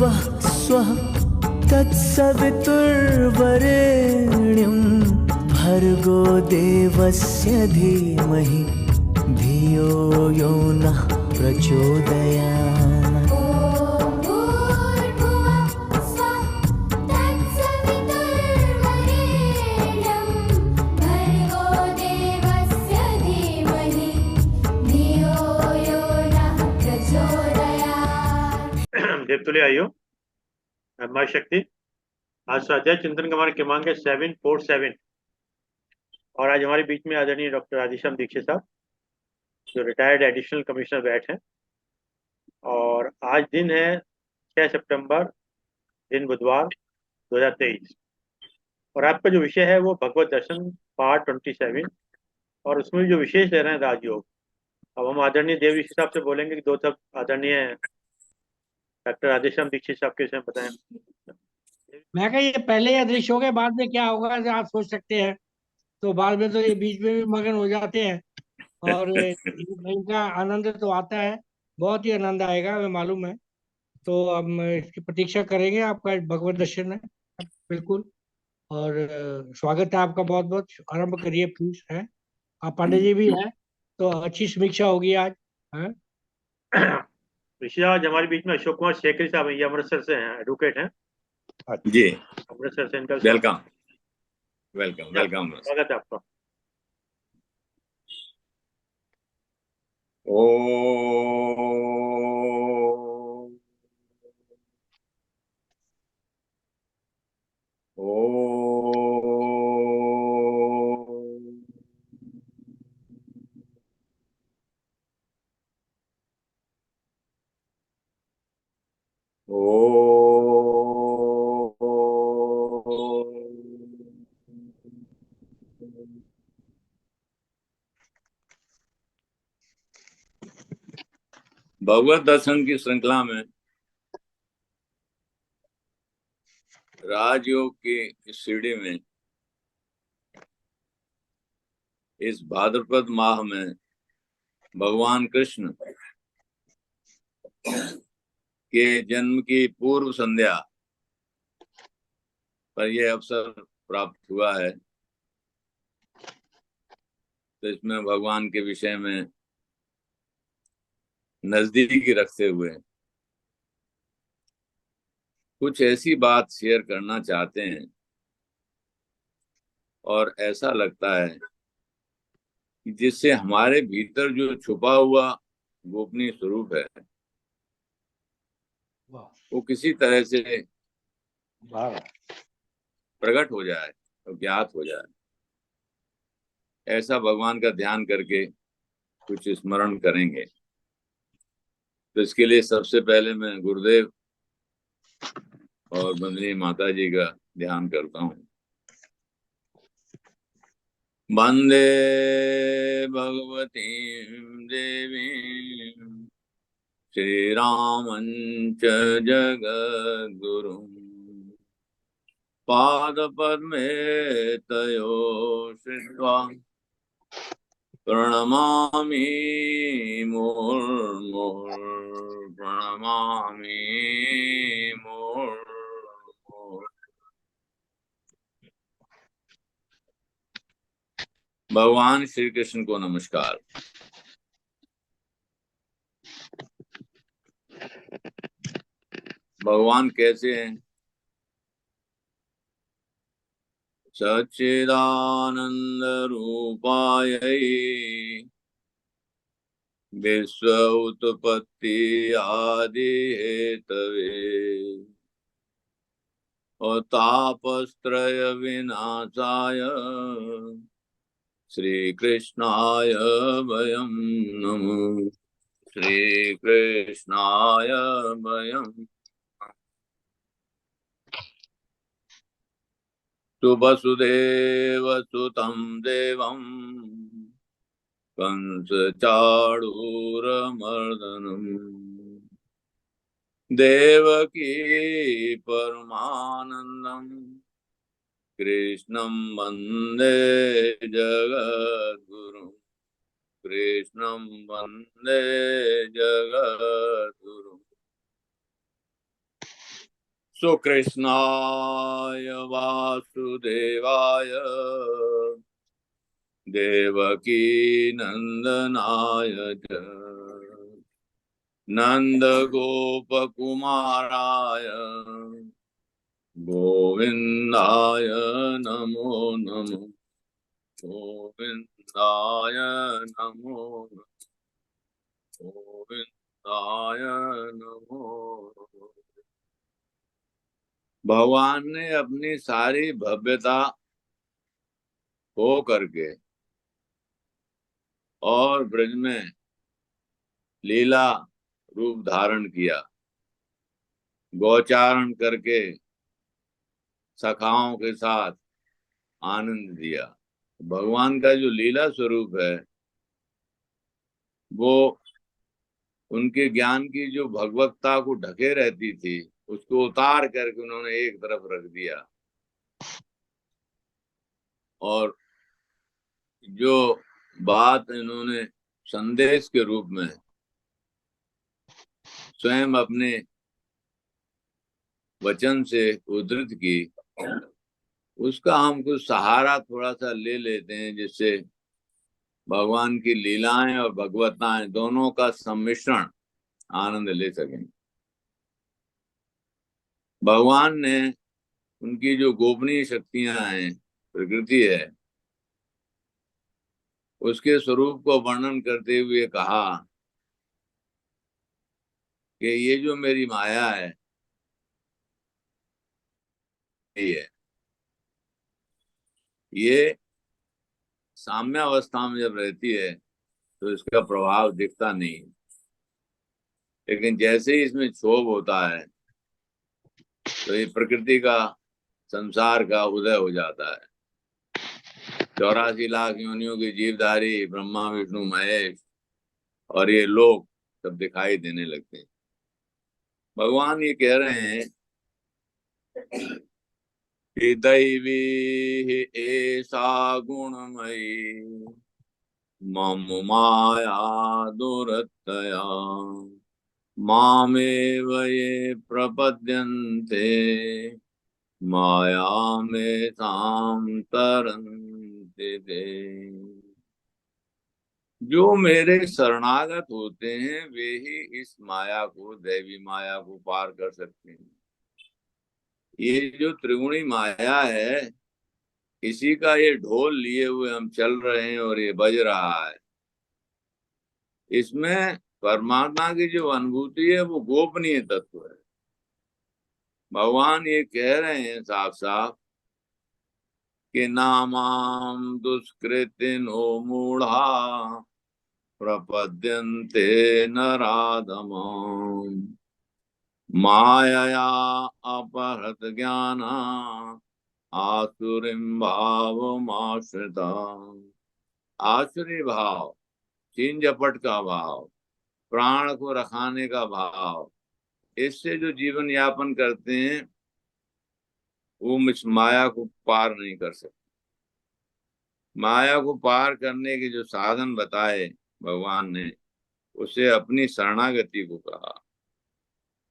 भुवः स्वः तत्सवितुर्वरेण्यं भर्गो देवस्य धीमहि धियो यो नः प्रचोदयात्। देवतुल्य आइयो माँ शक्ति। आज स्वाध्याय चिंतन का हमारा क्रमांक है 747 और आज हमारे बीच में आदरणीय डॉक्टर राधेश्याम दीक्षित साहब जो रिटायर्ड एडिशनल कमिश्नर बैठ हैं। और आज दिन है 6 सितंबर, दिन बुधवार 2023 और आपका जो विषय है वो भगवत दर्शन पार्ट 27 और उसमें जो विशेष ले रहे हैं राजयोग। अब हम आदरणीय देव ऋषि साहब से बोलेंगे कि दो तब आदरणीय डॉक्टर राधेश्याम दीक्षित साहब के विषय में बताएं। मैं कहा ये पहले अदृश्य हो गए, बाद में क्या होगा जो आप सोच सकते हैं, तो बाद में तो ये बीच में भी मगन हो जाते हैं और इनका आनंद तो आता है, बहुत ही आनंद आएगा, हमें मालूम है। तो हम इसकी प्रतीक्षा करेंगे, आपका भगवत दर्शन है बिल्कुल। और स्वागत है आपका, बहुत बहुत। आरंभ करिए प्लीज। है आप पांडे जी भी हैं तो अच्छी समीक्षा होगी आज। है ऋषि आज हमारे बीच में अशोक कुमार शेखरी साहब हैं, ये अमृतसर से हैं, एडवोकेट हैं जी। अमृतसर से। इनका वेलकम वेलकम वेलकम। स्वागत है आपका। ओ भगवत दर्शन की श्रृंखला में राजयोग की इस सीढ़ी में इस भाद्रपद माह में भगवान कृष्ण के जन्म की पूर्व संध्या पर यह अवसर प्राप्त हुआ है। तो इसमें भगवान के विषय में नजदीकी रखते हुए कुछ ऐसी बात शेयर करना चाहते हैं और ऐसा लगता है कि जिससे हमारे भीतर जो छुपा हुआ गोपनीय स्वरूप है वो किसी तरह से प्रकट हो जाए और ज्ञात हो जाए। ऐसा भगवान का ध्यान करके कुछ स्मरण करेंगे। तो इसके लिए सबसे पहले मैं गुरुदेव और बंदनी माता जी का ध्यान करता हूँ। वंदे भगवती देवी श्री रामंच जगद्गुरु पाद पद्मे तयो श्रित्वा प्रणमामि मुहुर्मुहुः प्रणमामि मुहुर्मुहुः। भगवान श्री कृष्ण को नमस्कार। भगवान कैसे हैं? सच्चिदानंद रूपाय विश्व उत्पत्ति आदि हेतवे और तापत्रय विनाशाय श्री कृष्णाय वयं नमः। श्री कृष्णाय वयं तु वसुदेव सुतं देवं कंस चाणूरमर्दनम् देवकी परमानंदं कृष्णं वंदे जगद्गुरुं कृष्णं वंदे जगद्गुरुं। सुकृष्णाय वासुदेवाय देवकी नंदनाय च नंद गोप कुमाराय गोविंदाय नमो नमो गोविंदाय नमो गोविंदाय नमो। भगवान ने अपनी सारी भव्यता हो करके और ब्रज में लीला रूप धारण किया, गोचारण करके सखाओं के साथ आनंद दिया। भगवान का जो लीला स्वरूप है वो उनके ज्ञान की जो भगवत्ता को ढके रहती थी उसको उतार करके उन्होंने एक तरफ रख दिया, और जो बात इन्होंने संदेश के रूप में स्वयं अपने वचन से उद्धृत की, उसका हम कुछ सहारा थोड़ा सा ले लेते हैं, जिससे भगवान की लीलाएं और भगवताएं दोनों का सम्मिश्रण आनंद ले सकें। भगवान ने उनकी जो गोपनीय शक्तियां हैं, प्रकृति है, उसके स्वरूप को वर्णन करते हुए कहा कि ये जो मेरी माया है ये साम्य अवस्था में जब रहती है तो इसका प्रभाव दिखता नहीं, लेकिन जैसे ही इसमें क्षोभ होता है तो ये प्रकृति का, संसार का उदय हो जाता है। 84 लाख योनियों के जीवधारी ब्रह्मा विष्णु महेश और ये लोग सब दिखाई देने लगते हैं। भगवान ये कह रहे हैं कि दैवी ऐसा गुणमयी मम माया दुरतया मामेव ये प्रपद्यन्ते माया में ताम तरन्ते ते। जो मेरे शरणागत होते हैं वे ही इस माया को, दैवी माया को पार कर सकते हैं। ये जो त्रिगुणी माया है, इसी का ये ढोल लिए हुए हम चल रहे हैं और ये बज रहा है। इसमें परमात्मा की जो अनुभूति है वो गोपनीय तत्व है। भगवान ये कह रहे हैं साफ साफ कि नामाम दुष्कृतिनो मूढ़ा प्रपद्यन्ते नराधमम् मायया अपहृत ज्ञाना आसुरीं भावमाश्रिता। आसुरी भाव, छीन झपट का भाव, प्राण को रखाने का भाव, इससे जो जीवन यापन करते हैं वो इस माया को पार नहीं कर सकते। माया को पार करने के जो साधन बताए भगवान ने, उसे अपनी शरणागति को कहा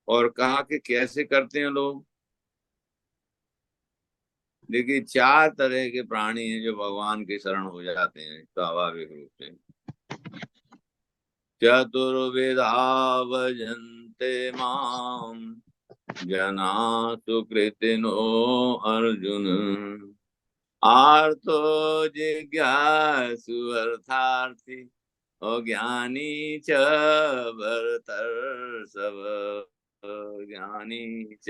और कहा कि कैसे करते हैं लोग। देखिए 4 तरह के प्राणी हैं जो भगवान के शरण हो जाते हैं स्वाभाविक रूप से। चतुर्विधा भजन्ते माम जना सुकृतिनो अर्जुन आर्तो जिज्ञासु अर्थार्थी अज्ञानी च भरतर्षभ ज्ञानी च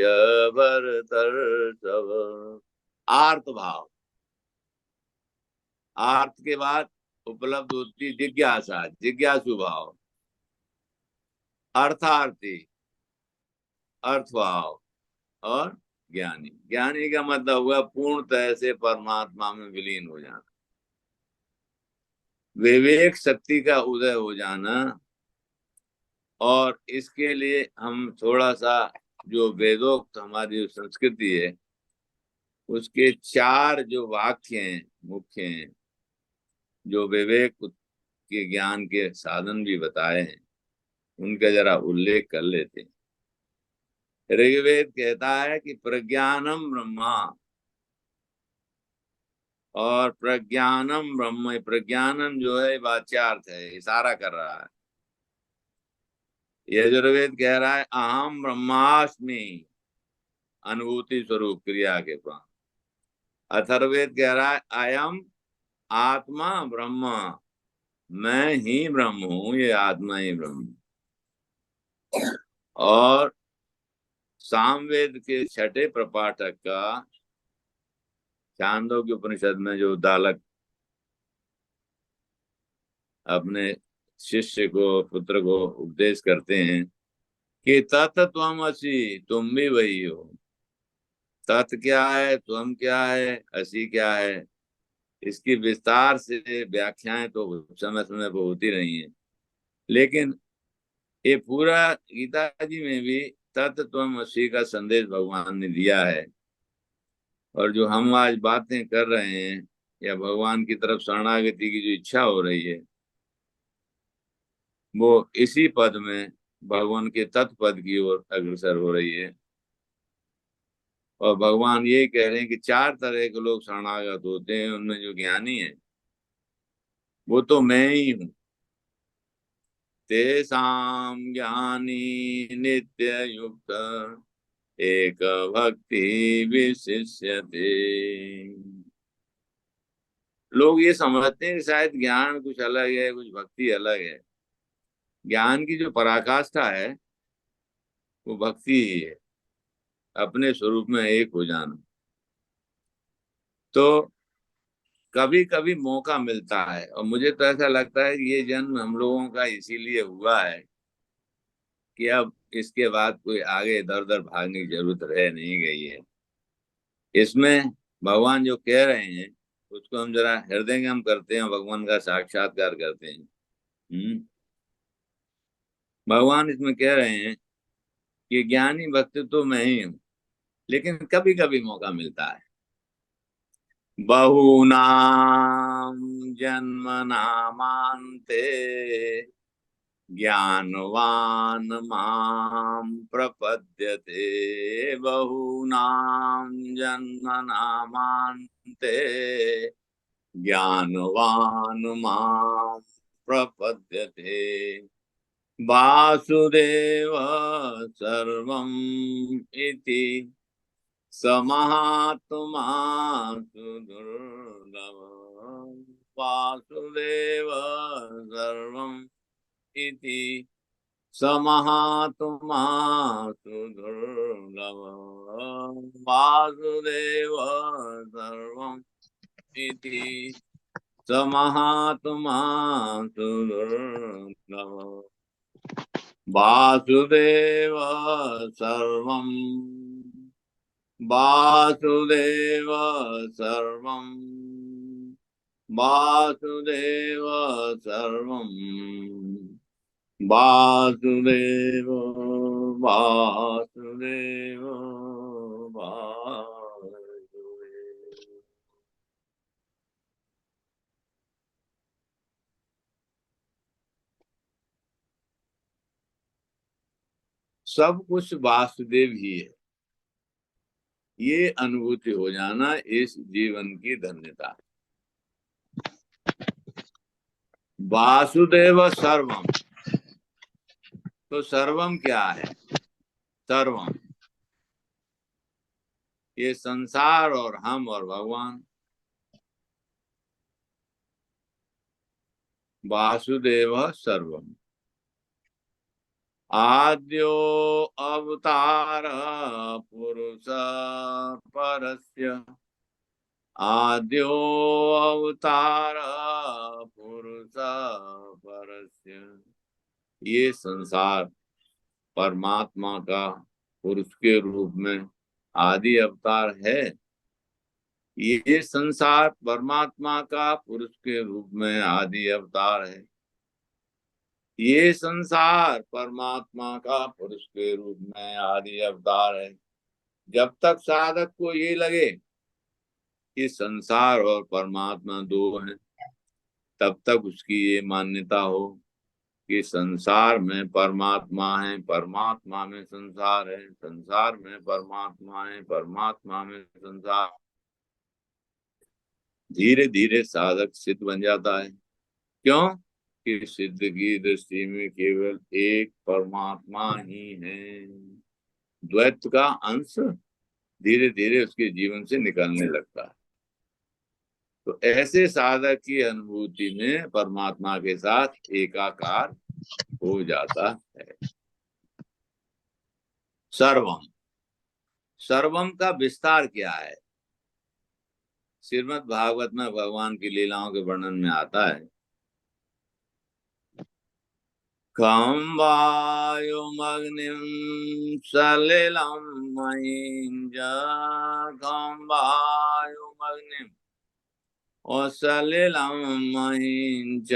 भरतर्षभ। आर्त भाव, आर्त के बाद उपलब्ध होती जिज्ञासा, जिज्ञासु भाव, अर्थार्थी अर्थ भाव, और ज्ञानी। ज्ञानी का मतलब हुआ पूर्णतः से परमात्मा में विलीन हो जाना, विवेक शक्ति का उदय हो जाना। और इसके लिए हम थोड़ा सा जो वेदोक्त हमारी संस्कृति है उसके 4 जो वाक्य हैं मुख्य हैं, जो विवेक के ज्ञान के साधन भी बताए हैं, उनका जरा उल्लेख कर लेते हैं। ऋग्वेद कहता है कि प्रज्ञानम ब्रह्मा, और प्रज्ञानम ब्रह्म, प्रज्ञानम जो है वाच्यार्थ है, इशारा कर रहा है। यजुर्वेद कह रहा है अहम ब्रह्मास्मि, अनुभूति स्वरूप क्रिया के प्राण। अथर्ववेद कह रहा है अयम आत्मा ब्रह्म, मैं ही ब्रह्म हूं, ये आत्मा ही ब्रह्म। और सामवेद के छठे प्रपाठक का छांदोग्य उपनिषद में जो दालक अपने शिष्य को, पुत्र को उपदेश करते हैं कि तत् त्वमसि, तुम भी वही हो। तत् क्या है, त्वम क्या है, असी क्या है, इसकी विस्तार से व्याख्याएं तो समय समय पर होती रही हैं, लेकिन ये पूरा गीता जी में भी तत् त्वमसि का संदेश भगवान ने दिया है। और जो हम आज बातें कर रहे हैं या भगवान की तरफ शरणागति की जो इच्छा हो रही है, वो इसी पद में भगवान के तत्पद की ओर अग्रसर हो रही है। और भगवान ये कह रहे हैं कि चार तरह के लोग शरणागत होते हैं, उनमें जो ज्ञानी है वो तो मैं ही हूँ। तेसाम ज्ञानी नित्य युक्त एक भक्ति विशिष्यते। लोग ये समझते हैं कि शायद ज्ञान कुछ अलग है, कुछ भक्ति अलग है। ज्ञान की जो पराकाष्ठा है वो भक्ति ही है, अपने स्वरूप में एक हो जाना। तो कभी कभी मौका मिलता है, और मुझे तो ऐसा लगता है कि ये जन्म हम लोगों का इसीलिए हुआ है कि अब इसके बाद कोई आगे इधर उधर भागने की जरूरत रह नहीं गई है। इसमें भगवान जो कह रहे हैं उसको हम जरा हृदयंगम करते हैं, भगवान का साक्षात्कार करते हैं। भगवान इसमें कह रहे हैं कि ज्ञानी भक्त तो मैं ही हूं, लेकिन कभी कभी मौका मिलता है। बहूनाम जन्मनामांते ज्ञानवान मां प्रपद्यते। बहूनाम जन्मनामांते ज्ञानवान मां प्रपद्यते। वासुदेव सर्वम् इति समहात्मा सुदुर्लभ। वासुदेव सर्वम् इति समहात्मा सुदुर्लभ। वासुदेव सर्वम् इति समहात्मा सुदुर्लभ। वासुदेव सर्वम्, वासुदेव सर्वम्, वासुदेव सर्वम्, वासुदेव वासुदेव वासुदेव। सब कुछ वासुदेव ही है, ये अनुभूति हो जाना इस जीवन की धन्यता है। वासुदेव सर्वम, तो सर्वम क्या है? सर्वम ये संसार और हम और भगवान। वासुदेव सर्वम। आद्यो अवतार पुरुष परस्य, आद्यो अवतार पुरुष परस्य। ये संसार परमात्मा का पुरुष के रूप में आदि अवतार है। ये संसार परमात्मा का पुरुष के रूप में आदि अवतार है। ये संसार परमात्मा का पुरुष के रूप में आदि अवतार है। जब तक साधक को ये लगे कि संसार और परमात्मा दो हैं, तब तक उसकी ये मान्यता हो कि संसार में परमात्मा है, परमात्मा में संसार है, संसार में परमात्मा है, परमात्मा में संसार। धीरे धीरे साधक सिद्ध बन जाता है। क्यों? कि सिद्ध की दृष्टि में केवल एक परमात्मा ही है। द्वैत का अंश धीरे धीरे उसके जीवन से निकलने लगता है। तो ऐसे साधक की अनुभूति में परमात्मा के साथ एकाकार हो जाता है। सर्वम, सर्वम का विस्तार क्या है? श्रीमद् भागवत में भगवान की लीलाओं के वर्णन में आता है, खम वायुमग्निम सलिलम महिंज, खम वायुमग्निम और सलिलम महिंच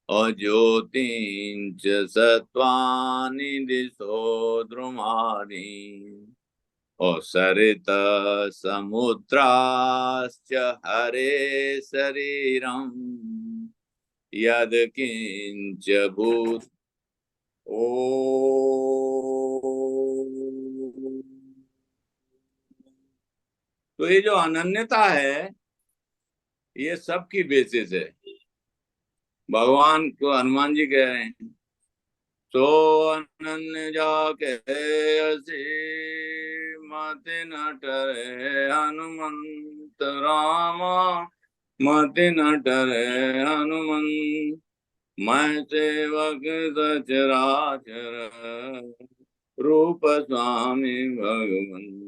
और ज्योतिंच सत्वानि दिशो द्रुमाणि और सरित समुद्राश्च हरे शरीरम यद किंच भूत। ओ तो ये जो अनन्यता है ये सबकी बेसिस है। भगवान को हनुमान जी कह रहे हैं, तो अनन्य जाके असी मति न टरे हनुमंत रामा, मति न टरे हनुमंत, मैं सेवक सचराचर रूप स्वामी भगवन।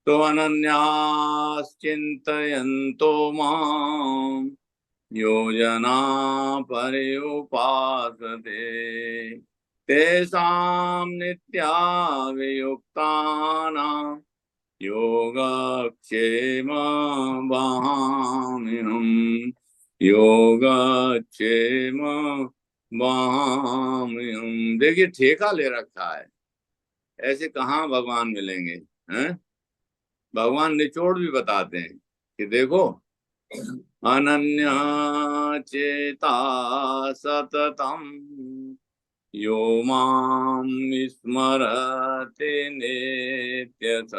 तो अनन्याश्चिन्तयन्तो मां योजना पर्युपासते तेषां नित्याभियुक्तानां योगक्षेम वहाम्यहम्, योगक्षेम वहाम्यहम्। देखिए ठेका ले रखा है, ऐसे कहाँ भगवान मिलेंगे हैं? भगवान निचोड़ भी बताते हैं कि देखो, अनन्य चेता सततम यो मां स्मरति नित्यथ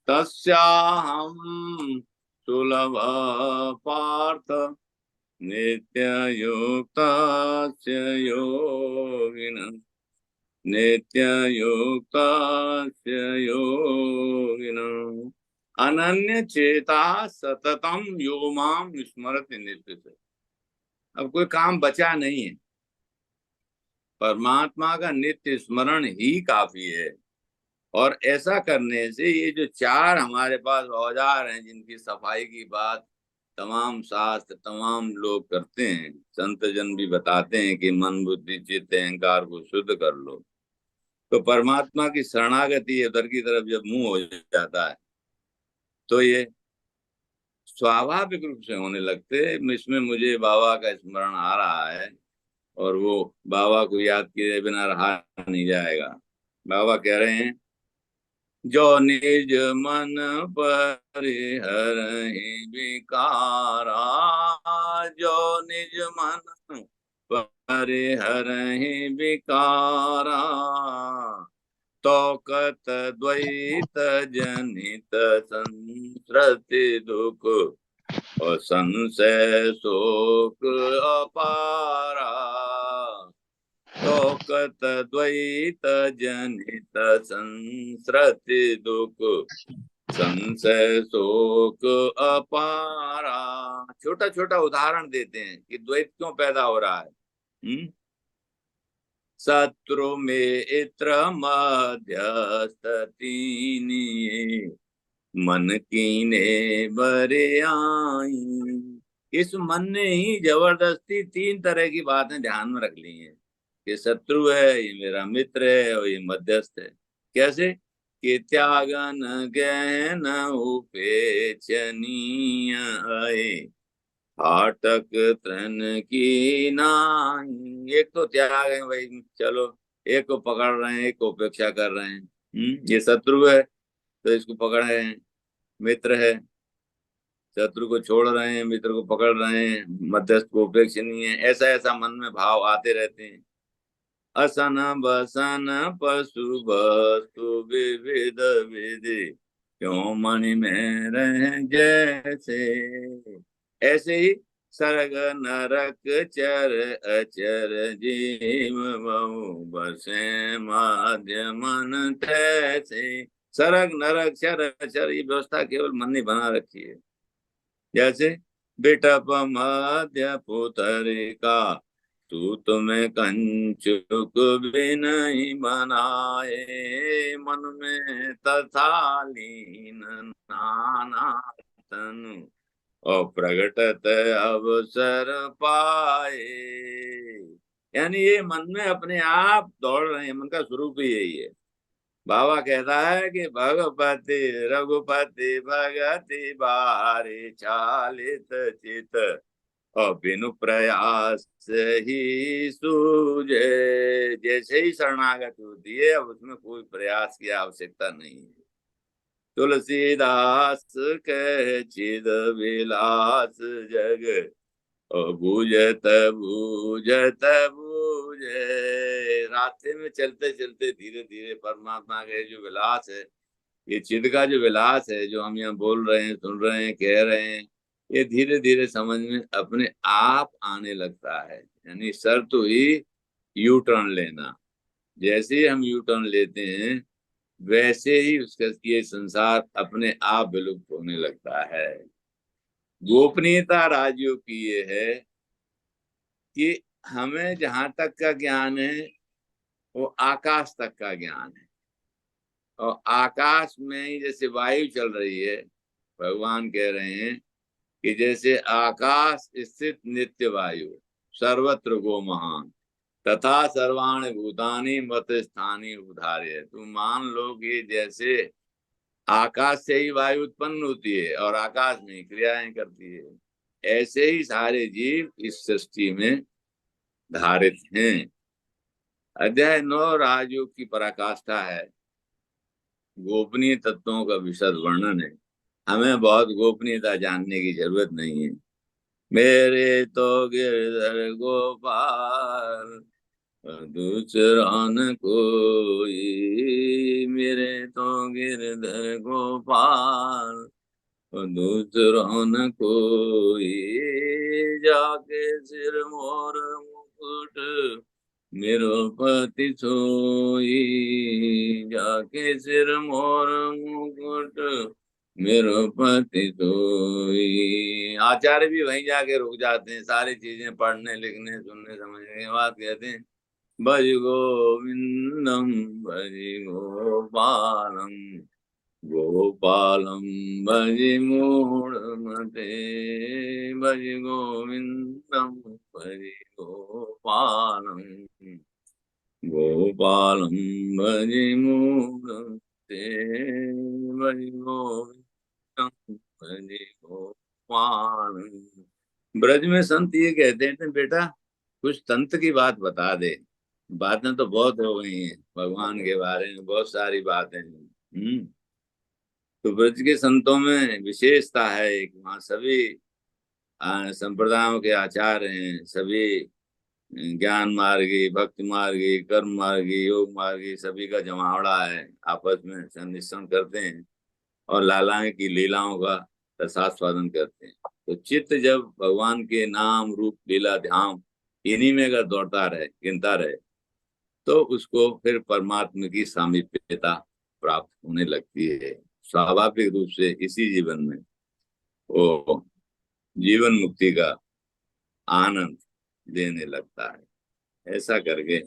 तस्याहं सुलभ पार्थ नित्ययुक्तस्य योगिनः, नित्ययुक्तस्य योगिनः। अनन्य चेता सततम यो माम स्मरति नित्यथ। अब कोई काम बचा नहीं है, परमात्मा का नित्य स्मरण ही काफी है। और ऐसा करने से ये जो चार हमारे पास औजार हैं जिनकी सफाई की बात तमाम शास्त्र तमाम लोग करते हैं, संत जन भी बताते हैं कि मन बुद्धि चित्त अहंकार को शुद्ध कर लो, तो परमात्मा की शरणागति उधर की तरफ जब मुंह हो जाता है तो ये स्वाभाविक रूप से होने लगते। इसमें मुझे बाबा का स्मरण आ रहा है और वो बाबा को याद किए बिना रहा नहीं जाएगा। बाबा कह रहे हैं, जो निज मन परिहरहि विकारा, जो निज मन परिहरहि विकारा, तो कत द्वैत जनित संसृति दुख और संशय शोक अपारा, तो कत द्वैत जनित संसृति दुख संशय शोक अपारा। छोटा छोटा उदाहरण देते हैं कि द्वैत क्यों पैदा हो रहा है। शत्रु मित्र मध्यस्थ तीनी, मन कीने बरे आई। इस मन ने ही जबरदस्ती तीन तरह की बातें ध्यान में रख ली हैं कि शत्रु है, ये मेरा मित्र है और ये मध्यस्थ है। कैसे? कि त्यागन गहन उपेचनीय है, फाटक तन की नाई। एक तो त्याग है भाई, चलो एक को पकड़ रहे हैं, एक को उपेक्षा कर रहे हैं। ये शत्रु है तो इसको पकड़ रहे हैं, मित्र है शत्रु को छोड़ रहे हैं, मित्र को पकड़ रहे हैं, मध्यस्थ को उपेक्षणीय है, ऐसा ऐसा मन में भाव आते रहते हैं। असन बसन पशु वस्तु विविध विधि, क्यों मणि में रह जैसे। ऐसे ही सर्ग नरक चर अचर जीव बहु बसे माध्य मन तैसे। सर्ग नरक चर अचर ये व्यवस्था केवल मन ने बना रखी है। जैसे बिटप मध्य पुतरिका, तू तुम्हें कंचुक भी नहीं बनाए, मन में तथा लीन नाना तनु, और प्रगटत अवसर पाए। यानी ये मन में अपने आप दौड़ रहे हैं, मन का स्वरूप ही यही है। बाबा कहता है कि भगवती रघुपति भगति बारे चालित चित, और बिनु प्रयास ही सूझे। जैसे ही शरणागत होती है, अब उसमें कोई प्रयास की आवश्यकता नहीं है। तुलसीदास कह चिद विलास जग, और बूझत बूझत बूझे। रास्ते में चलते चलते धीरे धीरे परमात्मा के जो विलास है, ये चिद का जो विलास है, जो हम यहाँ बोल रहे हैं, सुन रहे हैं, कह रहे हैं, ये धीरे धीरे समझ में अपने आप आने लगता है। यानी शर्त हुई यू टर्न लेना। जैसे ही हम यू टर्न लेते हैं, वैसे ही उसका ये संसार अपने आप विलुप्त होने लगता है। गोपनीयता राजयोग की ये है कि हमें जहां तक का ज्ञान है वो आकाश तक का ज्ञान है, और आकाश में ही जैसे वायु चल रही है, भगवान कह रहे हैं कि जैसे आकाश स्थित नित्य वायु सर्वत्र गो महान, तथा सर्वाणि भूतानि मत स्थानी उधार्य। तुम मान लो कि जैसे आकाश से ही वायु उत्पन्न होती है और आकाश में क्रियाएं करती है, ऐसे ही सारे जीव इस सृष्टि में धारित हैं। अध्याय 9 राजयोग की पराकाष्ठा है, गोपनीय तत्वों का विशद वर्णन है। हमें बहुत गोपनीयता जानने की जरूरत नहीं है। मेरे तो गिरधर गोपाल, दूसरा न कोई, मेरे तो गिरधर गोपाल, दूसरा न कोई, जाके सिर मोर मुकुट मेरो पति सोई, जाके सिर मोर मुकुट मेरो पति सोई। आचार्य भी वहीं जाके रुक जाते हैं, सारी चीजें पढ़ने लिखने सुनने समझने के बाद कहते हैं भज गोविंदम भज गोपालम, गोपालम भज मूढ़मते, भज गोविंदम भज गोपालम, गोपालम भज मूढ़मते, भज गोविंदम भज गोपालम। ब्रज में संत ये कहते हैं बेटा कुछ तंत्र की बात बता दे। बातें तो बहुत हो गई हैं, भगवान के बारे में बहुत सारी बातें हैं। तो ब्रज के संतों में विशेषता है एक, वहाँ सभी संप्रदायों के आचार्य हैं, सभी ज्ञान मार्गी, भक्ति मार्गी, कर्म मार्गी, योग मार्गी, सभी का जमावड़ा है। आपस में संमिश्रण करते हैं और लालाएं की लीलाओं का रसास्वादन करते हैं। तो चित्त जब भगवान के नाम रूप लीला ध्यान इन्हीं में अगर दौड़ता रहे, गिनता रहे, तो उसको फिर परमात्मा की सामीप्यता प्राप्त होने लगती है। स्वाभाविक रूप से इसी जीवन में वो जीवन मुक्ति का आनंद देने लगता है। ऐसा करके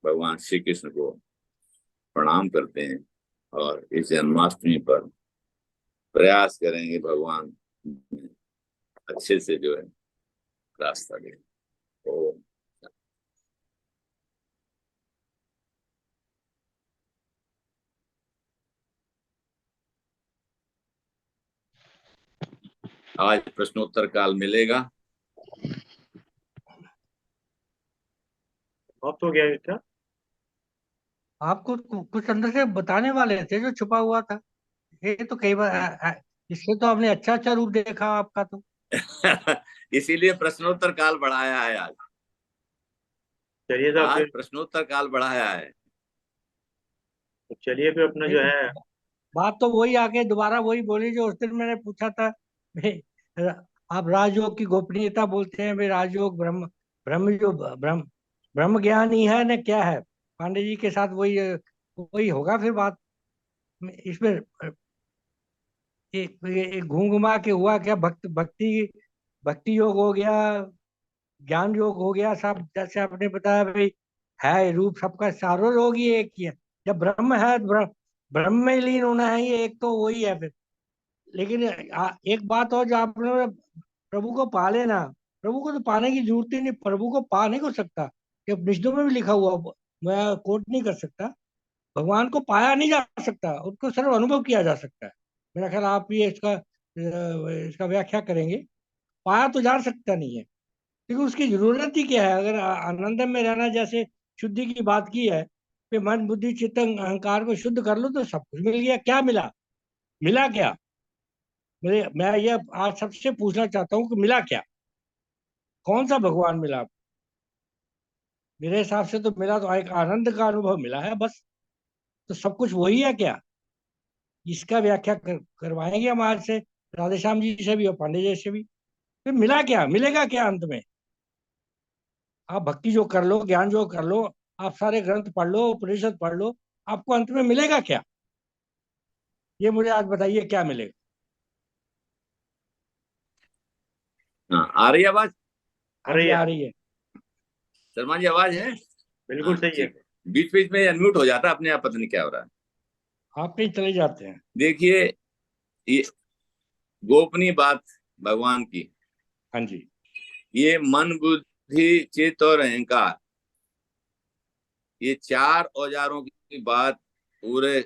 भगवान श्री कृष्ण को प्रणाम करते हैं और इस जन्माष्टमी पर प्रयास करेंगे भगवान अच्छे से जो है रास्ता दे। ओम। आज प्रश्नोत्तर काल मिलेगा। अब तो गया क्या? आपको कुछ अंदर से बताने वाले थे जो छुपा हुआ था। ये तो कई बार इससे तो आपने अच्छा अच्छा रूप देखा आपका तो। इसीलिए प्रश्नोत्तर काल बढ़ाया है आज। चलिए साहब आज फिर, प्रश्नोत्तर काल बढ़ाया है। चलिए फिर अपना जो लेकिन है, बात तो वही आके दोबारा वही बोली जो उस दिन मैंने पूछा था भाई, आप राजयोग की गोपनीयता बोलते हैं भाई, राजयोग ब्रह्म, ब्रह्म जो ब्रह्म ब्रह्म ज्ञान ही है न क्या है। पांडे जी के साथ वही वही होगा फिर बात इसमें। एक घूम घुमा के हुआ क्या, भक्ति भक्ति योग हो गया, ज्ञान योग हो गया, सब जैसे आपने बताया भाई है रूप सबका, चारों योग ही एक ही है। जब ब्रह्म है तो ब्रह्म में ही लीन होना है, ये एक तो वही है फिर। लेकिन एक बात और, जो आपने प्रभु को पा लेना, प्रभु को तो पाने की जरूरत ही नहीं, प्रभु को पा नहीं हो सकता, ये उपनिषदों में भी लिखा हुआ, मैं कोट नहीं कर सकता। भगवान को पाया नहीं जा सकता, उनको सिर्फ अनुभव किया जा सकता है। मेरा ख्याल आप ये इसका व्याख्या करेंगे। पाया तो जा सकता नहीं है, क्योंकि उसकी जरूरत ही क्या है। अगर आनंद में रहना, जैसे शुद्धि की बात की है कि मन बुद्धि चित्त अहंकार को शुद्ध कर लो तो सब कुछ मिल गया। क्या मिला, मिला क्या? मैं ये आज सबसे पूछना चाहता हूँ कि मिला क्या, कौन सा भगवान मिला आपको? मेरे हिसाब से तो मिला तो एक आनंद का अनुभव मिला है बस। तो सब कुछ वही है क्या? इसका व्याख्या करवाएंगे हम आज से, राधेश्याम जी से भी और पांडे जी से भी। फिर मिला क्या, मिलेगा क्या अंत में? आप भक्ति जो कर लो, ज्ञान जो कर लो, आप सारे ग्रंथ पढ़ लो, उपनिषद पढ़ लो, आपको अंत में मिलेगा क्या? ये मुझे आज बताइए, क्या मिलेगा? हाँ, आ रही है आवाज? हाँ जी, अरे आ रही है। शर्मा जी आवाज है? बिल्कुल हाँ सही है। ठीक। बीच बीच में अनम्यूट हो जाता है अपने आप, पता नहीं क्या हो रहा है। आप कहीं चले जाते हैं। देखिए, ये गोपनीय बात भगवान की, हाँ जी। ये मन बुद्धि चित्त और अहंकार, ये चार औजारों की बात पूरे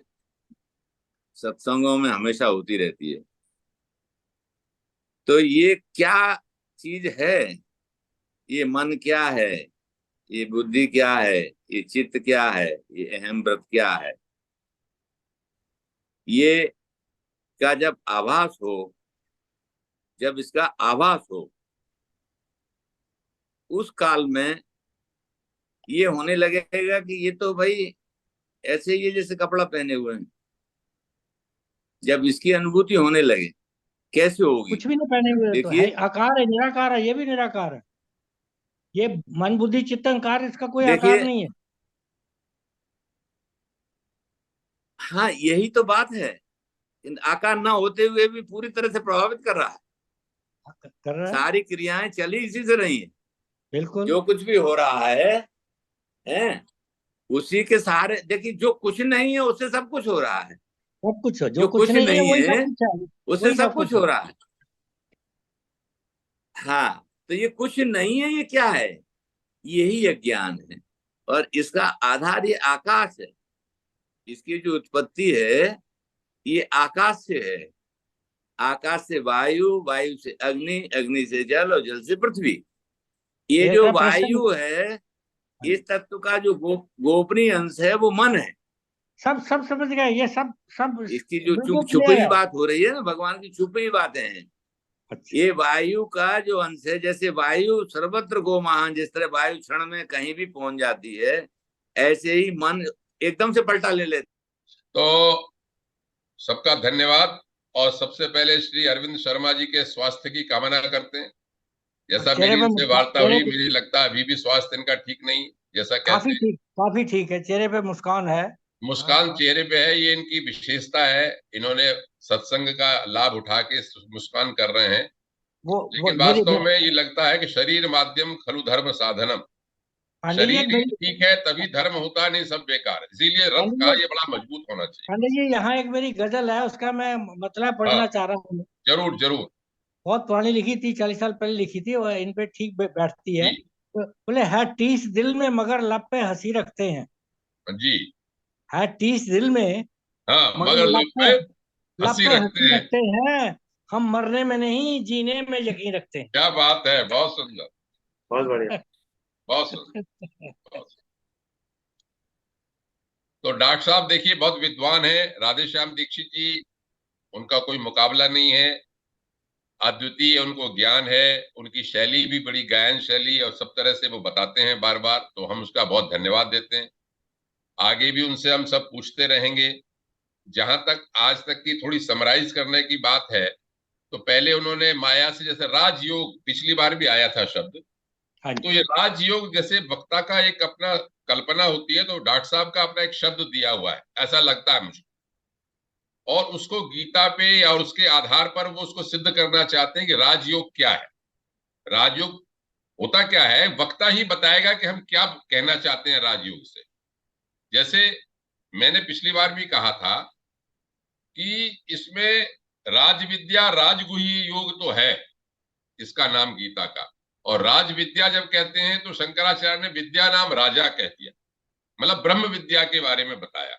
सत्संगों में हमेशा होती रहती है। तो ये क्या चीज है? ये मन क्या है? ये बुद्धि क्या है? ये चित्त क्या है? ये अहम व्रत क्या है? ये का जब आभास हो, जब इसका आभास हो, उस काल में ये होने लगेगा कि ये तो भाई ऐसे ही है जैसे कपड़ा पहने हुए हैं। जब इसकी अनुभूति होने लगे, कैसे होगी? कुछ भी नहीं पहने हुए तो है, देखिए, आकार है, निराकार है, ये भी निराकार है। ये मन बुद्धि चित्त अहंकार, इसका कोई आकार देखिए, नहीं है। हाँ यही तो बात है। इन आकार ना होते हुए भी पूरी तरह से प्रभावित कर रहा है। कर रहा है। सारी क्रियाएं चली इसी से रही हैं। बिल्कुल। जो कुछ भी हो रहा है उसी के सहारे। देखिए, जो कुछ नहीं है उससे सब कुछ हो रहा है। सब कुछ है, जो जो कुछ कुछ नहीं है नहीं वही सब है कुछ है। उससे वही सब सब कुछ कुछ है। हो रहा है। हाँ, तो ये कुछ नहीं है, ये क्या है? यही अज्ञान है। और इसका आधार ये आकाश है। इसकी जो उत्पत्ति है ये आकाश से है। आकाश से वायु, वायु से अग्नि, अग्नि से जल और जल से पृथ्वी। ये एक जो प्रश्न। वायु है, इस तत्व का जो गोपनीय अंश है वो मन है। सब सब समझ गए, ये सब सब इसकी जो बिल्कुल छुपी क्लियर हुई है। बात हो रही है ना, भगवान की छुपी हुई बातें हैं। अच्छा। ये वायु का जो अंश है, जैसे वायु सर्वत्र गो महान, जिस तरह वायु क्षण में कहीं भी पहुंच जाती है, ऐसे ही मन एकदम से पलटा ले लेता। तो सबका धन्यवाद। और सबसे पहले श्री अरविंद शर्मा जी के स्वास्थ्य की कामना करते हैं। जैसा चेहरे मेरी पे इनसे वार्ता चेहरे हुई, पे मुझे लगता है अभी भी स्वास्थ्य इनका ठीक नहीं, जैसा कहते हैं। काफी ठीक है, चेहरे पे मुस्कान है। हाँ, मुस्कान चेहरे पे है, ये इनकी विशेषता है। इन्होंने सत्संग का लाभ उठा के मुस्कान कर रहे हैं। वो लेकिन मेरी वास्तव में ये लगता है कि शरीर माध्यम खलु धर्म साधनम। पांडे जी, एक शरीर ही मेरी ठीक है तभी धर्म होता, नहीं सब बेकार है। इसीलिए रथ पांडे का जी ये बड़ा मजबूत होना चाहिए। पांडे जी, यहाँ एक मेरी गजल है, उसका मैं मतलब हाँ, पढ़ना चाह रहा हूँ। जरूर जरूर। बहुत पुरानी लिखी थी, 40 साल पहले लिखी थी, और इन पे ठीक बैठती है। जी तो बोले, है टीस दिल में मगर लब पे हंसी रखते हैं। जी। है टीस दिल में हाँ, मगर मगर लब पे लब हंसी पे रखते हंसी हैं। रखते हैं। हम मरने में नहीं, जीने में यकीन रखते हैं। क्या बात है, बहुत सुंदर, बहुत बढ़िया। बहुत सुंदर, बहुत सुंदर। तो डॉक्टर साहब देखिए बहुत विद्वान है, राधेश्याम दीक्षित जी उनका कोई मुकाबला नहीं है, अद्वितीय उनको ज्ञान है, उनकी शैली भी बड़ी गायन शैली और सब तरह से वो बताते हैं बार बार, तो हम उसका बहुत धन्यवाद देते हैं। आगे भी उनसे हम सब पूछते रहेंगे। जहां तक आज तक की थोड़ी समराइज करने की बात है, तो पहले उन्होंने माया से, जैसे राजयोग पिछली बार भी आया था शब्द, हाँ तो जी। ये राजयोग जैसे वक्ता का एक अपना कल्पना होती है, तो डॉक्टर साहब का अपना एक शब्द दिया हुआ है ऐसा लगता है मुझे, और उसको गीता पे और उसके आधार पर वो उसको सिद्ध करना चाहते हैं कि राजयोग क्या है। राजयोग होता क्या है, वक्ता ही बताएगा कि हम क्या कहना चाहते हैं राजयोग से। जैसे मैंने पिछली बार भी कहा था कि इसमें राज विद्या राजगुही योग तो है, इसका नाम गीता का, और राज विद्या जब कहते हैं तो शंकराचार्य ने विद्या नाम राजा कह दिया, मतलब ब्रह्म विद्या के बारे में बताया।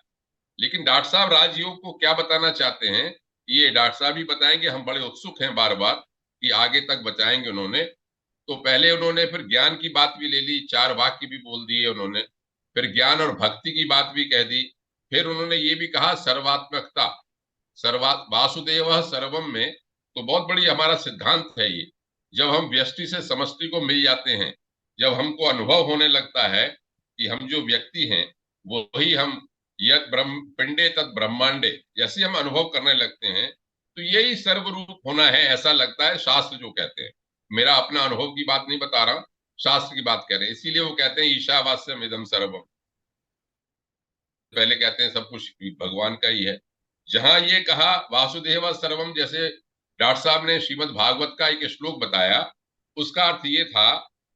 लेकिन डॉक्टर साहब राजयोग को क्या बताना चाहते हैं, ये डॉक्टर साहब ही बताएंगे, हम बड़े उत्सुक हैं बार बार कि आगे तक बताएंगे उन्होंने। तो पहले उन्होंने फिर ज्ञान की बात भी ले ली, 4 वाक्य भी बोल दिए उन्होंने, फिर ज्ञान और भक्ति की बात भी कह दी, फिर उन्होंने ये भी कहा सर्वात्मकता, वासुदेव सर्वम में, तो बहुत बड़ी हमारा सिद्धांत है ये। जब हम व्यष्टि से समष्टि को मिल जाते हैं, जब हमको अनुभव होने लगता है कि हम जो व्यक्ति हैं वो ही हम, यद ब्रह्म पिंडे तद ब्रह्मांडे, जैसे हम अनुभव करने लगते हैं, तो यही सर्वरूप होना है ऐसा लगता है, शास्त्र जो कहते हैं। मेरा अपना अनुभव की बात नहीं बता रहा, शास्त्र की बात कह रहे हैं। इसीलिए वो कहते हैं ईशावास्यम इदम सर्वम, पहले कहते हैं सब कुछ भगवान का ही है। जहां ये कहा वासुदेव सर्वम, जैसे डॉक्टर साहब ने श्रीमद् भागवत का एक श्लोक बताया, उसका अर्थ ये था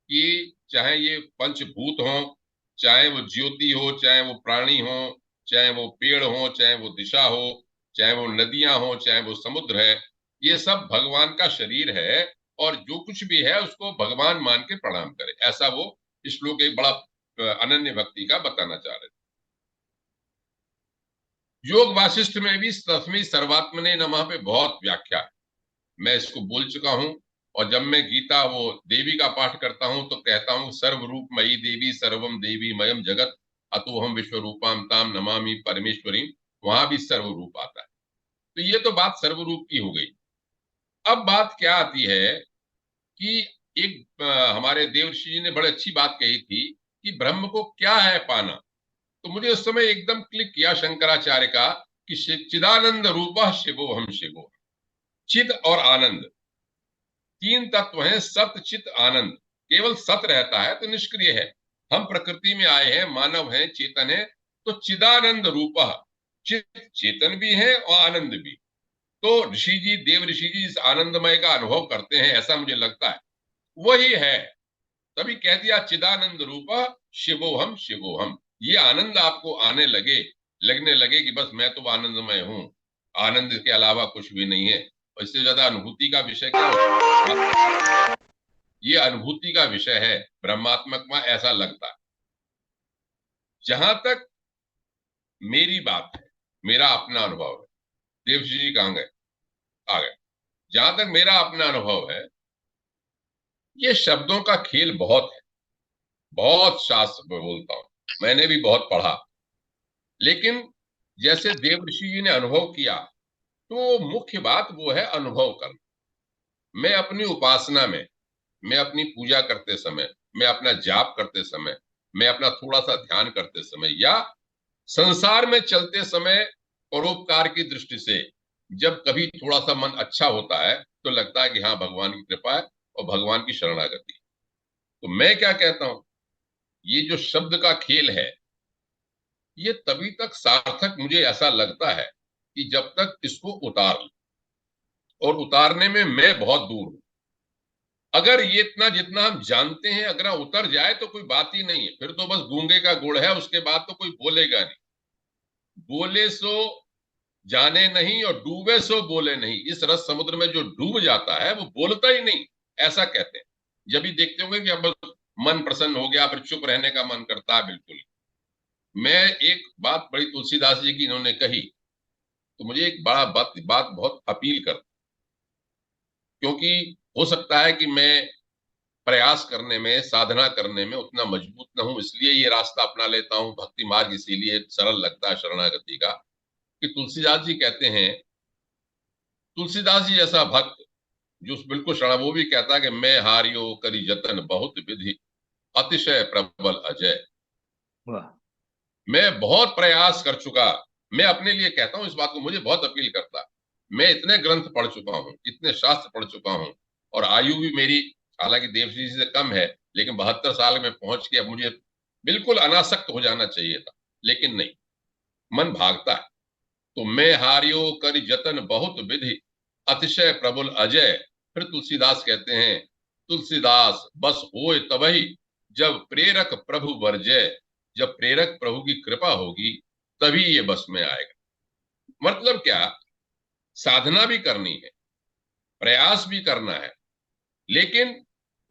कि चाहे ये पंचभूत हो, चाहे वो ज्योति हो, चाहे वो प्राणी हो, चाहे वो पेड़ हो, चाहे वो दिशा हो, चाहे वो नदियां हो, चाहे वो समुद्र है, ये सब भगवान का शरीर है, और जो कुछ भी है उसको भगवान मान के प्रणाम करे, ऐसा वो श्लोक एक बड़ा अनन्य भक्ति का बताना चाह रहे थे। योग वासिष्ठ में भी तस्मै सर्वात्मने नमः पे बहुत व्याख्या है, मैं इसको बोल चुका हूं। और जब मैं गीता वो देवी का पाठ करता हूं तो कहता हूं सर्वरूप मयि देवी सर्वम देवी मयम जगत अतो हम विश्व रूपाम ताम नमामि परमेश्वरी, वहां भी सर्वरूप आता है। तो ये तो बात सर्वरूप की हो गई। अब बात क्या आती है कि एक हमारे देवर्षि जी ने बड़ी अच्छी बात कही थी कि ब्रह्म को क्या है पाना। तो मुझे उस समय एकदम क्लिक किया शंकराचार्य का कि चिदानंद रूप शिवो हम शिवो, चिद और आनंद 3 तत्व हैं, सत चित आनंद। केवल सत रहता है तो निष्क्रिय है। हम प्रकृति में आए हैं, मानव हैं, चेतन है, तो चिदानंद रूप, चित चेतन भी है और आनंद भी। तो ऋषि जी, देव ऋषि जी इस आनंदमय का अनुभव करते हैं ऐसा मुझे लगता है, वही है। तभी कह दिया चिदानंद रूप शिवोहम शिवोहम। ये आनंद आपको आने लगे, लगने लगे कि बस मैं तो आनंदमय हूं, आनंद के अलावा कुछ भी नहीं है। और इससे ज्यादा अनुभूति का विषय क्या हो, ये अनुभूति का विषय है ब्रह्मात्मक में, ऐसा लगता है। जहां तक मेरी बात है, मेरा अपना अनुभव है, देवजी जी कहां गए, आ गए। जहां तक मेरा अपना अनुभव है, ये शब्दों का खेल बहुत है। बहुत शास्त्र में बोलता हूं, मैंने भी बहुत पढ़ा, लेकिन जैसे देव ऋषि जी ने अनुभव किया, तो मुख्य बात वो है अनुभव करना। मैं अपनी उपासना में, मैं अपनी पूजा करते समय, मैं अपना जाप करते समय, मैं अपना थोड़ा सा ध्यान करते समय, या संसार में चलते समय परोपकार की दृष्टि से जब कभी थोड़ा सा मन अच्छा होता है तो लगता है कि हाँ भगवान की कृपा है और भगवान की शरणागति। तो मैं क्या कहता हूं, ये जो शब्द का खेल है, ये तभी तक सार्थक मुझे ऐसा लगता है कि जब तक इसको उतार ले, और उतारने में मैं बहुत दूर हूं। अगर ये इतना जितना हम जानते हैं अगर उतर जाए तो कोई बात ही नहीं है, फिर तो बस गूंगे का गुड़ है, उसके बाद तो कोई बोलेगा नहीं। बोले सो जाने नहीं और डूबे सो बोले नहीं। इस रस समुद्र में जो डूब जाता है वो बोलता ही नहीं, ऐसा कहते हैं। जब भी देखते होंगे कि अब मन प्रसन्न हो गया, फिर चुप रहने का मन करता है, बिल्कुल। मैं एक बात बड़ी तुलसीदास जी की इन्होंने कही, तो मुझे एक बड़ा बात बहुत अपील कर, क्योंकि हो सकता है कि मैं प्रयास करने में, साधना करने में उतना मजबूत न हूं, इसलिए ये रास्ता अपना लेता हूं, भक्ति मार्ग इसीलिए सरल लगता है शरणागति का। कि तुलसीदास जी कहते हैं तुलसीदास जी जैसा भक्त जो बिल्कुल क्षण, वो भी कहता है कि मैं हारियो करी जतन बहुत विधि, अतिशय प्रबल अजय। वाह। मैं बहुत प्रयास कर चुका, मैं अपने लिए कहता हूं इस बात को, मुझे बहुत अपील करता, मैं इतने ग्रंथ पढ़ चुका हूं, इतने शास्त्र पढ़ चुका हूं, और आयु भी मेरी हालांकि देवश्री जी से कम है, लेकिन 72 साल में पहुंच के अब मुझे बिल्कुल अनासक्त हो जाना चाहिए था, लेकिन नहीं, मन भागता है। तो मैं हारियो कर जतन बहुत विधि, अतिशय प्रबल अजय। फिर तुलसीदास कहते हैं, तुलसीदास बस होए तबही, जब प्रेरक प्रभु वर्जय। जब प्रेरक प्रभु की कृपा होगी तभी ये बस में आएगा। मतलब क्या, साधना भी करनी है, प्रयास भी करना है, लेकिन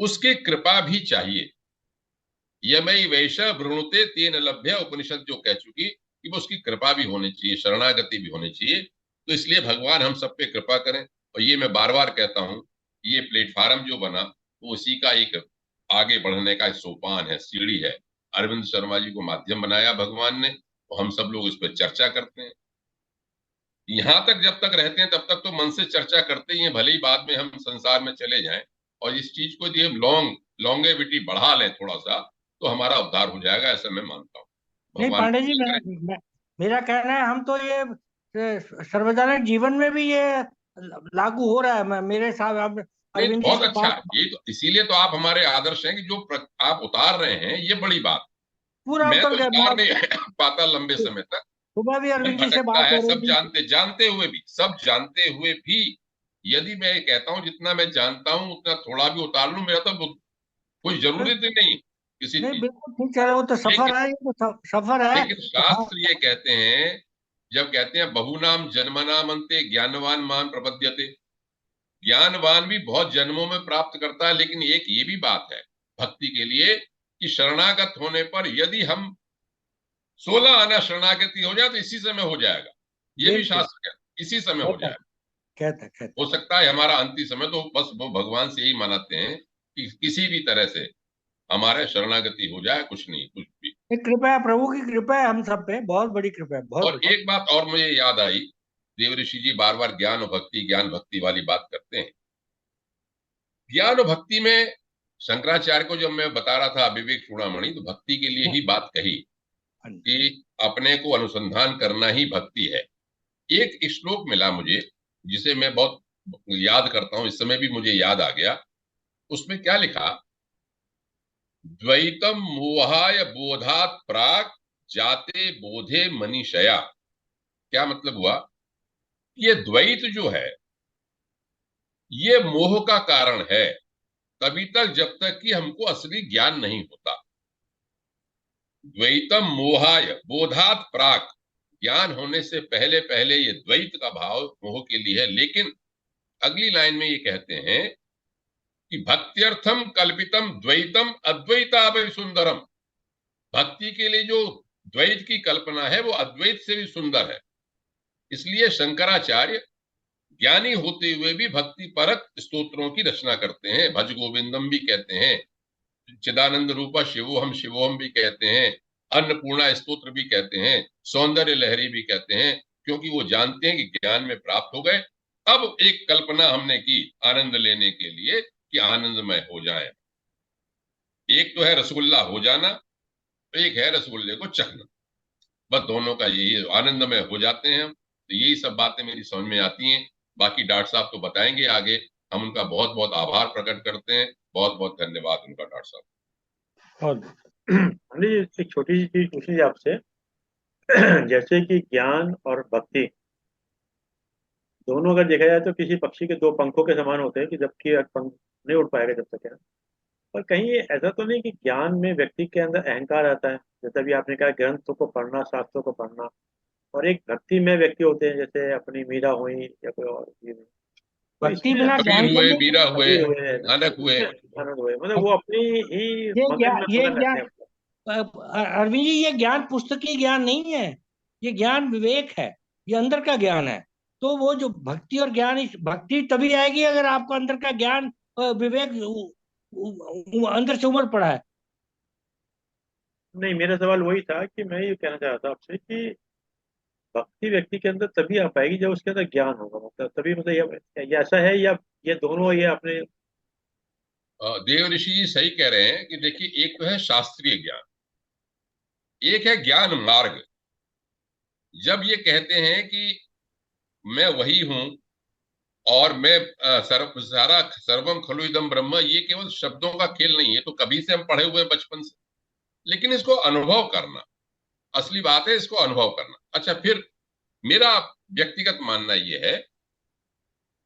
उसकी कृपा भी चाहिए। यमई वैश्य भ्रूणते तेन लभ्य, उपनिषद जो कह चुकी कि वो उसकी कृपा भी होनी चाहिए, शरणागति भी होनी चाहिए। तो इसलिए भगवान हम सब पे कृपा करें। और ये मैं बार बार कहता हूं, ये प्लेटफार्म जो बना वो उसी का एक आगे बढ़ने का सोपान है, सीढ़ी है। अरविंद शर्मा जी को माध्यम बनाया भगवान ने, तो हम सब लोग इस पर चर्चा करते हैं। यहाँ तक जब तक रहते हैं तब तक तो मन से चर्चा करते ही हैं, भले ही बाद में हम संसार में चले जाएं। और इस चीज को यदि हम लॉन्गेविटी बढ़ा लें थोड़ा सा, तो हमारा उद्धार हो जाएगा, ऐसा मैं मानता हूँ। नहीं भगवान पांडे जी, कृपा करें। मेरा कहना है, हम तो ये सार्वजनिक जीवन में भी ये लागू हो रहा है। मेरे साहब, अब नहीं, अरविंद जी बहुत से अच्छा बात, है ये तो, इसीलिए तो आप हमारे आदर्श हैं कि जो आप उतार रहे हैं, ये बड़ी बात। पूरा मैं उतर तो गया। उतार नहीं पाता लंबे समय तक, सुबह भी मन अरविंद जी से भटकता बात है, हो रही सब थी। जानते हुए भी यदि मैं कहता हूँ जितना मैं जानता हूँ उतना थोड़ा भी उतार लूं, मेरा तो कोई जरूरत ही नहीं किसी नहीं, चीज। बिल्कुल ठीक कह रहे हो, तो लेकिन सफर है, ये तो सफर है। लेकिन शास्त्र ये कहते हैं, जब कहते हैं बहुनाम जन्मनाम अंते ज्ञानवान मान प्रपद्यते, ज्ञानवान भी बहुत जन्मों में प्राप्त करता है। लेकिन एक ये भी बात है भक्ति के लिए कि शरणागत होने पर यदि हम 16 आना शरणागति हो जाए तो इसी समय हो जाएगा। ये भी बिल्कुल शास्त्र कहता है, इसी समय हो कहता है, जाएगा। कहता हो सकता है हमारा अंतिम समय, तो बस वो भगवान से यही मनाते हैं कि किसी भी तरह से हमारे शरणागति हो जाए, कुछ नहीं, कुछ भी। है। कृपा है, प्रभु की कृपा है हम सब पे, बहुत बड़ी कृपा है, बहुत और बड़ी। एक बात और मुझे याद आई, देव ऋषि जी बार बार ज्ञान भक्ति वाली बात करते हैं। ज्ञान और भक्ति में शंकराचार्य को जब मैं बता रहा था विवेक चूड़ामणि, तो भक्ति के लिए ही बात कही हाँ जी। कि अपने को अनुसंधान करना ही भक्ति है। एक श्लोक मिला मुझे जिसे मैं बहुत याद करता हूं, इस समय भी मुझे याद आ गया। उसमें क्या लिखा, द्वैतम मोहाय बोधात प्राक, जाते बोधे मनीषया। क्या मतलब हुआ, ये द्वैत जो है ये मोह का कारण है, तभी तक जब तक कि हमको असली ज्ञान नहीं होता। द्वैतम मोहाय बोधात प्राक, ज्ञान होने से पहले पहले ये द्वैत का भाव मोह के लिए है। लेकिन अगली लाइन में ये कहते हैं कि भक्त्यर्थम कल्पितम द्वैतम अद्वैतावै सुंदरम, भक्ति के लिए जो द्वैत की कल्पना है वो अद्वैत से भी सुंदर है। इसलिए शंकराचार्य ज्ञानी होते हुए भी भक्ति परक स्तोत्रों की रचना करते हैं। भज गोविंदम भी कहते हैं, चिदानंद रूपा शिवोहम शिवोहम भी कहते हैं, अन्नपूर्णा स्तोत्र भी कहते हैं, सौंदर्य लहरी भी कहते हैं, क्योंकि वो जानते हैं कि ज्ञान में प्राप्त हो गए। अब एक कल्पना हमने की आनंद लेने के लिए कि आनंदमय हो जाए। एक तो है रसगुल्ला हो जाना, एक है रसगुल्ले को चखना। बस दोनों का यही, आनंदमय हो जाते हैं हम। तो यही सब बातें मेरी समझ में आती हैं। बाकी डॉक्टर साहब तो बताएंगे आगे। हम उनका बहुत बहुत आभार प्रकट करते हैं। बहुत बहुत धन्यवाद उनका डॉक्टर साहब। और हमने एक छोटी सी चीज पूछनी थी आपसे। जैसे कि ज्ञान और भक्ति दोनों अगर देखा जाए तो किसी पक्षी के दो पंखों के समान होते हैं, कि जबकि पंख नहीं उड़ पाएगा जब तक है। पर कहीं ये ऐसा तो नहीं कि ज्ञान में व्यक्ति के अंदर अहंकार आता है, जैसा भी आपने कहा ग्रंथों को पढ़ना, शास्त्रों को पढ़ना, और एक भक्ति में व्यक्ति होते हैं जैसे अपनी मीरा हुई या कोई और चीज हुई। तो भक्ति इसमें बिना कबीर ज्ञान के हुए, नहीं। मीरा हुए, कबीर हुए, नानक हुए। इसमें आनंद हुए, मतलब वो अपनी ही ये मगन ज्ञान, में ये मगन रहते ज्ञान, हैं। अरविंद जी, ये ज्ञान पुस्तकी ज्ञान नहीं है, ये ज्ञान विवेक है, ये अंदर का ज्ञान है। तो वो जो भक्ति और ज्ञान, इस भक्ति तभी आएगी अगर आपको अंदर का ज्ञान विवेक अंदर से उमड़ पड़ा है। नहीं, मेरा सवाल वही था कि मैं ये कहना चाह रहा था आपसे कि भक्ति व्यक्ति के अंदर तभी आ पाएगी जब उसके अंदर ज्ञान होगा, मतलब तभी, मतलब ये ऐसा है, या ये दोनों ये अपने। देव ऋषि जी सही कह रहे हैं कि देखिए, एक तो है शास्त्रीय ज्ञान, एक है ज्ञान मार्ग। जब ये कहते हैं कि मैं वही हूं और मैं सर्वम खलु इदम ब्रह्म, ये केवल शब्दों का खेल नहीं है, तो कभी से हम पढ़े हुए हैं बचपन से, लेकिन इसको अनुभव करना असली बात है, इसको अनुभव करना। अच्छा, फिर मेरा व्यक्तिगत मानना यह है,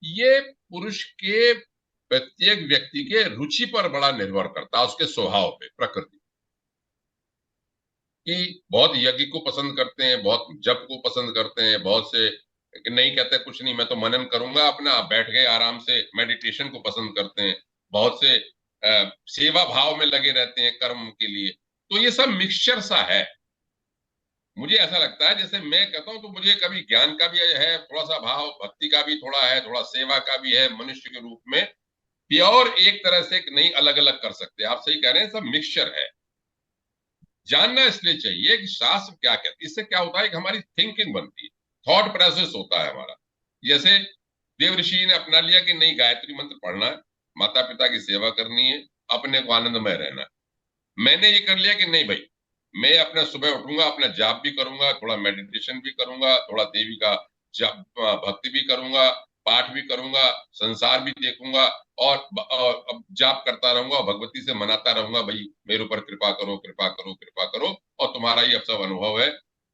ये पुरुष के प्रत्येक व्यक्ति के रुचि पर बड़ा निर्भर करता है, उसके स्वभाव पे, प्रकृति कि बहुत यज्ञ को पसंद करते हैं, बहुत जप को पसंद करते हैं, बहुत से नहीं कहते कुछ नहीं मैं तो मनन करूंगा, अपना बैठ गए आराम से, मेडिटेशन को पसंद करते हैं, बहुत से सेवा भाव में लगे रहते हैं कर्म के लिए। तो ये सब मिक्सचर सा है। मुझे ऐसा लगता है, जैसे मैं कहता हूं तो मुझे कभी ज्ञान का भी है थोड़ा सा भाव, भक्ति का भी थोड़ा है, थोड़ा सेवा का भी है, मनुष्य के रूप में प्योर एक तरह से नहीं अलग अलग कर सकते। आप सही कह रहे हैं, सब मिक्सचर है। जानना इसलिए चाहिए कि शास्त्र क्या कहते हैं। इससे क्या होता है कि हमारी थिंकिंग बनती है, थॉट प्रोसेस होता है हमारा। जैसे देव ऋषि ने अपना लिया कि नहीं, गायत्री मंत्र पढ़ना है, माता पिता की सेवा करनी है, अपने को आनंदमय रहना है। मैंने ये कर लिया कि नहीं भाई, मैं अपना सुबह उठूंगा, अपना जाप भी करूंगा, थोड़ा मेडिटेशन भी करूंगा, थोड़ा देवी का भक्ति भी करूंगा, पाठ भी करूंगा, संसार भी देखूंगा, और जाप करता रहूंगा, भगवती से मनाता रहूंगा, भाई मेरे ऊपर कृपा करो, कृपा करो, कृपा करो, और तुम्हारा ये सब अनुभव है,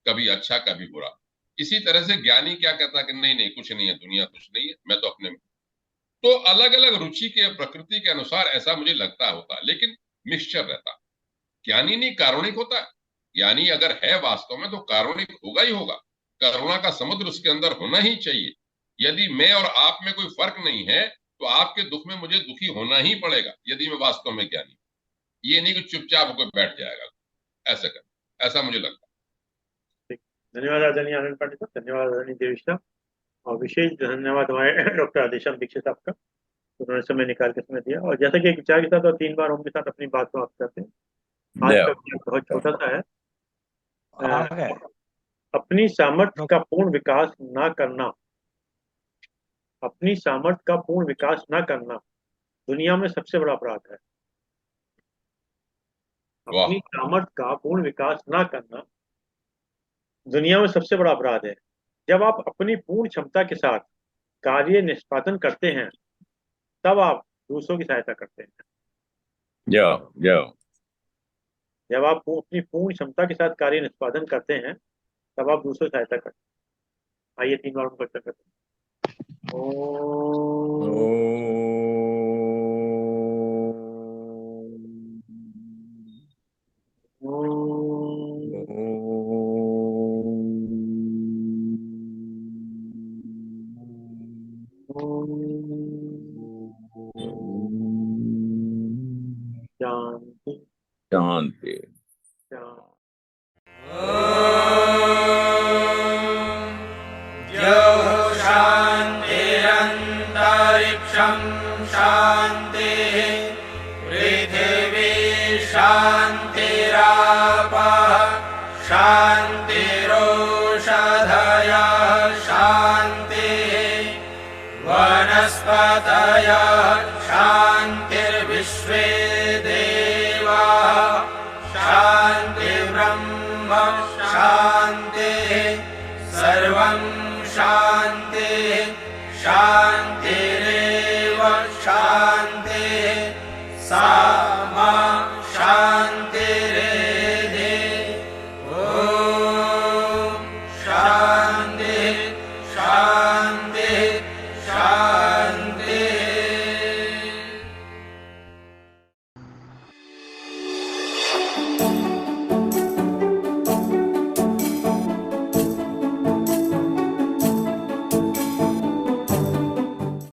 कभी अच्छा कभी बुरा। इसी तरह से ज्ञानी क्या कहता है कि नहीं नहीं, कुछ नहीं है, दुनिया कुछ नहीं है, मैं तो अपने में। तो अलग अलग रुचि के, प्रकृति के अनुसार ऐसा मुझे लगता होता, लेकिन मिक्सचर रहता। ज्ञानी नहीं कारुणिक होता है। ज्ञानी अगर है वास्तव में तो कारुणिक होगा ही होगा, करुणा का समुद्र उसके अंदर होना ही चाहिए। यदि मैं और आप में कोई फर्क नहीं है तो आपके दुख में मुझे दुखी होना ही पड़ेगा, यदि मैं वास्तव में ज्ञानी। ये नहीं कि चुपचाप होकर बैठ जाएगा, ऐसा कर, ऐसा मुझे लगता है। धन्यवाद आदरणीय आनंद पांडे साहब, धन्यवाद आदरणीय देवेश साहब, और विशेष धन्यवाद हमारे डॉक्टर आदिश्याम दीक्षित साहब का, उन्होंने समय निकाल के समय दिया। और जैसा कि एक विचार के साथ और 3 बार उनके साथ अपनी बात को आप करते हैं। आज का विचार बहुत छोटा सा है। अपनी सामर्थ्य का पूर्ण विकास ना करना, अपनी सामर्थ्य का पूर्ण विकास ना करना दुनिया में सबसे बड़ा अपराध है। अपनी सामर्थ्य का पूर्ण विकास ना करना दुनिया में सबसे बड़ा अपराध है। जब आप अपनी पूर्ण क्षमता के साथ कार्य निष्पादन करते हैं तब आप दूसरों की सहायता करते हैं। जब आप अपनी पूर्ण क्षमता के साथ कार्य निष्पादन करते हैं तब आप दूसरों की सहायता करते हैं। आइए 3 बार उनको चर्चा करते हैं। शांति शांति। शांतिरंतरिक्षं शांतिः पृथिवी शांतिरापः शांतिरोषधयः शांतिः वनस्पतयः शांतिर्विश्वे देवाः शांतिर्ब्रह्म शांतिः सर्वं शांतिः शांतिरेव शांतिः।